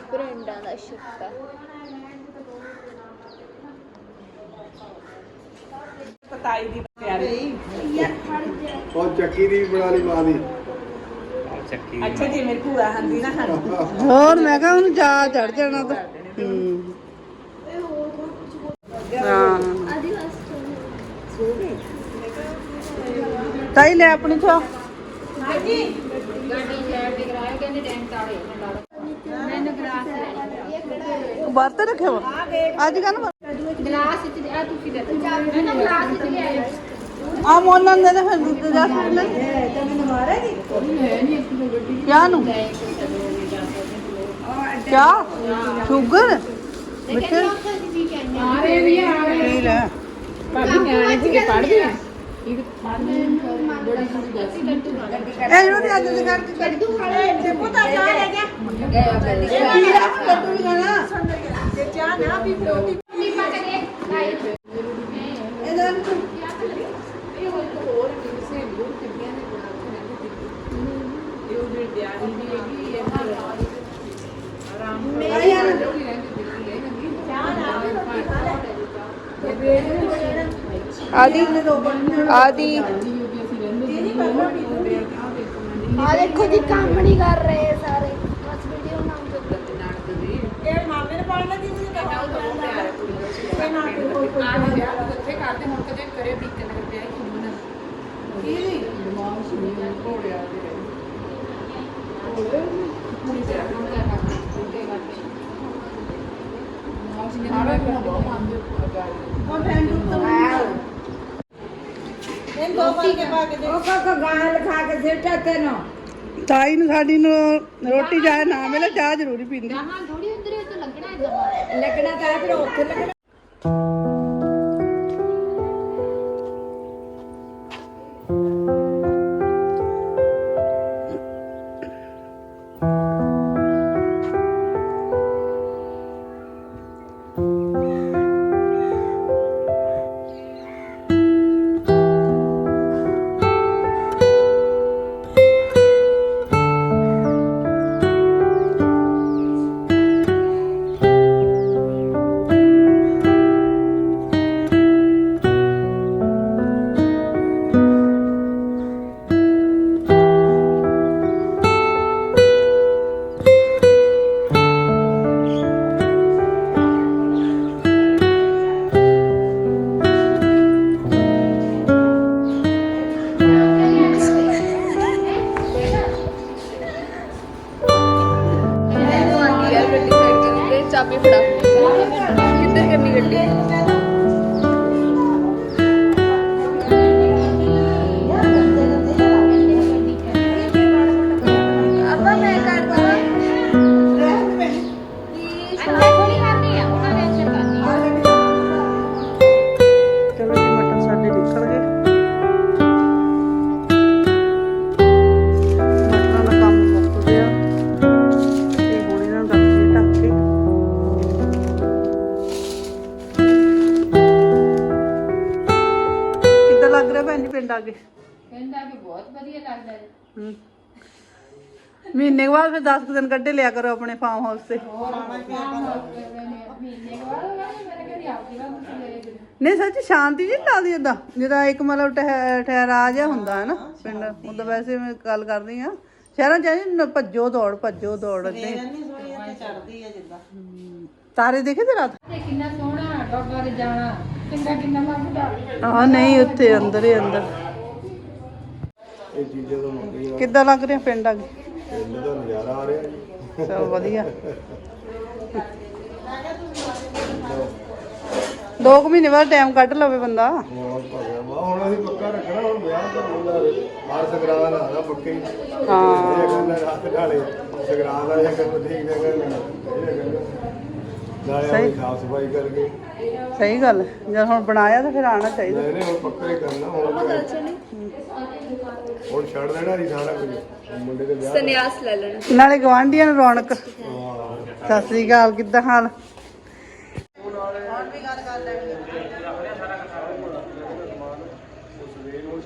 ਬ੍ਰਾਂਡਾਂ ਦਾ ਸ਼ਿਕਾ ਪਤਾਈ ਦੀ ਪਿਆਰੀ और चक्की दी बना ली मां दी ਅੱਛਾ ਜੀ ਮੇਰੀ ਭੂਆ ਹੰਦੀ ਨਾ ਹੋਰ ਮੈਂ ਕਿਹਾ ਉਹਨੂੰ ਜਾ ਚੜ ਜਾਣਾ ਤਾਂ ਹਾਂ ਤਾਈ ਲੈ ਆਪਣੀ ਥਾ ਗੱਡੀ ਲੈਣ ਦੇ ਕਰਾਇਆ ਕਹਿੰਦੇ ਟੈਂਕ ਤਾੜੇ ਮੈਨੂੰ ਗਲਾਸ ਲੈਣਾ ਵਰਤ ਰੱਖਿਆ ਵਾ ਅੱਜ ਕੱਲ ਗਲਾਸ ਚ ਆ ਤੁਸੀਂ ਦੇ ਮੈਂ ਗਲਾਸ ਚ ਲਿਆਇਆ ਆ ਮੋਲਨ ਦੇ ਫਿਰ ਦੁੱਧ ਜਾ ਸਕਦਾ ਤੈਨੂੰ ਮਾਰੇਗੀ ਕਿਆ ਨੂੰ ਕਿਆ ਸ਼ੂਗਰ ਮਿੱਠੇ ਆ ਰਹੇ ਵੀ ਆ ਰਹੇ ਪੀ ਲੈ ਭਾਬੀ ਨਿਆਣੇ ਜੀ ਪੜ੍ਹਦੇ ਆ ਇਹ ਇਹਨੂੰ ਤੇ ਅੱਜ ਦੇ ਕਰਕੇ ਕੱਢੂ ਖਾਲੇ ਤੇ ਪਤਾ ਜਾ ਲੈ ਗਿਆ ਪੀ ਲੈ ਕੱਢੂ ਨਹੀਂ ਖਾਣਾ ਤੇ ਚਾਹ ਨਾ ਪੀ ਰੋਟੀ ਨਹੀਂ ਪਾ ਕੇ ਲਾਈ ਇਹਦਾ ਆਦੀ ਆਦੀ ਆ ਦੇਖੋ ਜੀ ਕੰਮ ਨਹੀਂ ਕਰ ਰਹੇ ਸਾਰੇ ਬਸ ਵੀਡੀਓ ਨਾਮ ਤੇ ਇਹ ਮਾਮੇ ਨੇ ਪੜਨਾ ਦੀ ਨਹੀਂ ਕਰਦਾ ਇਹ ਨਾ ਕੋਈ ਉੱਥੇ ਕਰਦੇ ਹੁਣ ਕਦੇ ਕਰੇ ਬੀਕਨ ਕਰਦੇ ਆ ਕਿ ਕੀ ਦਿਮਾਗ ਸੁਣੀ ਘੋੜਿਆ ਦੇ ਪੂਰੀ ਤਰ੍ਹਾਂ ਕੰਮ ਕਰਨਾ ਸਾਰਾ ਕੰਮ ਬਹੁਤ ਮੰਨਦੇ ਉਹ ਫੈਨ ਉੱਤੇ ਇਹ ਦੋ ਕੇ ਪਾ ਕੇ ਦੇ ਉਹ ਕਾ ਗਾਲ ਖਾ ਕੇ ਸਿੱਟਾ ਤੈਨੂੰ ਤਾਈ ਨੂੰ ਸਾਡੀ ਨੂੰ ਰੋਟੀ ਚਾਹ ਨਾ ਮਿਲੇ ਚਾਹ ਜ਼ਰੂਰੀ ਪੀਂਦੀ ਹਾਂ ਥੋੜੀ ਅੰਦਰ ਤੇ ਲੱਗਣਾ ਹੈ ਲੱਗਣਾ ਤਾਂ ਫਿਰ ਉੱਥੇ ਲੱਗਣਾ ਚਾਬੀ ਫੜਾ ਕਿੱਧਰ ਕਰਨੀ ਗੱਡੀ ਆਪਾਂ ਮੈਂ ਕਰਦਾ ਥੋੜੀ ਕਰਨੀ ਆ ਉਹਨਾਂ ਨੇ ਅੱਛਾ ਕਰਨੀ ਆ ਚਲੋ ਜੀ ਮਟਰ ਸਾਡੇ ਨਿਕਲ ਗਏ ਮਟਰਾਂ ਦਾ ਕੰਮ ਮੁੱਕ ਗਿਆ ਤੇ ਹੁਣ ਇਹਨਾਂ ਨੂੰ ਰੱਖ ਕੇ ਢੱਕ ਕੇ ਕਿੱਦਾਂ ਲੱਗ ਰਿਹਾ ਭੈਣ ਜੀ ਪਿੰਡ ਆ ਕੇ ਕਹਿੰਦਾ ਕਿ ਬਹੁਤ ਵਧੀਆ ਲੱਗਦਾ ਹੈ ਮਹੀਨੇ ਬਾਅਦ ਫਿਰ 10 ਦਿਨ ਕੱਢੇ ਲਿਆ ਕਰੋ ਆਪਣੇ ਫਾਰਮ ਹਾਊਸ ਤੇ ਮਹੀਨੇ ਬਾਅਦ ਮੇਰੇ ਘਰੇ ਆਉਂਦੀ ਵਾ ਮੇਰੇ ਨਹੀਂ ਸੱਚ ਸ਼ਾਂਤੀ ਜੀ ਲੱਗਦੀ ਏਦਾਂ ਜਿਹਦਾ ਇੱਕ ਮਤਲਬ ਠਹਿਰਾ ਜਿਹਾ ਹੁੰਦਾ ਹੈ ਨਾ ਪਿੰਡ ਉਦੋਂ ਵੈਸੇ ਮੈਂ ਗੱਲ ਕਰਦੀ ਆ ਸ਼ਹਿਰਾਂ ਚ ਭੱਜੋ ਦੌੜ ਏਦਾਂ ਚੜਦੀ ਆ ਜਿੱਦਾਂ ਤਾਰੇ ਦੇਖੇ ਤੇ ਰਾਤ ਤੇ ਕਿੰਨਾ ਸੋਹਣਾ ਗੁਰਦੁਆਰੇ ਜਾਣਾ ਚੰਗਾ ਕਿੰਨਾ ਲੱਗਦਾ ਹਾਂ ਨਹੀਂ ਉੱਥੇ ਅੰਦਰ ਹੀ ਅੰਦਰ ਇਹ ਚੀਜ਼ਾਂ ਤੋਂ ਮੰਗੀ ਕਿੱਦਾਂ ਲੱਗ ਰਿਹਾ ਪਿੰਡ ਆ ਕੇ ਪਿੰਡ ਦਾ ਨਜ਼ਾਰਾ ਆ ਰਿਹਾ ਜੀ ਚਲ ਵਧੀਆ 2 ਮਹੀਨੇ ਬਾਅਦ ਟਾਈਮ ਕੱਢ ਲਵੇ ਬੰਦਾ ਬਹੁਤ ਭਗਿਆ ਮਾ ਹੁਣ ਅਸੀਂ ਪੱਕਾ ਰੱਖਣਾ ਹੁਣ ਵਿਆਹ ਦਾ ਬੋਲਾ ਬਾਹਰ ਸੰਗਰਾਂਦ ਆਦਾ ਪੱਕੇ ਹੀ ਹਾਂ ਇਹ ਕਹਿੰਦਾ ਰਾਤ ਢਾਲੇ ਸੰਗਰਾਂਦ ਆ ਜਾਂ ਕੰਮ ਠੀਕ ਨਾ ਕਰਨਾ ਇਹ ਕਹਿੰਦਾ ਨਾਲੇ ਆਪਣੀ ਸਾਫ ਸਫਾਈ ਕਰਕੇ ਸਹੀ ਗੱਲ ਜਦ ਹੁਣ ਬਣਾਇਆ ਤਾਂ ਫਿਰ ਆਉਣਾ ਚਾਹੀਦਾ ਨਹੀਂ ਹੁਣ ਪੱਕਾ ਹੀ ਕਰਨਾ ਹੁਣ ਛੱਡ ਦੇਣਾ ਨਹੀਂ ਸਾਰਾ ਕੁਝ ਮੁੰਡੇ ਦੇ ਵਿਆਹ ਸੰਨਿਆਸ ਲੈ ਲੈਣਾ ਨਾਲੇ ਗਵਾਂਢੀਆਂ ਨੂੰ ਰੌਣਕ ਹਾਂ ਸਤਿ ਸ੍ਰੀ ਅਕਾਲ ਕਿੱਦਾਂ ਹਾਲ ਸਵੇਰ ਨੂੰ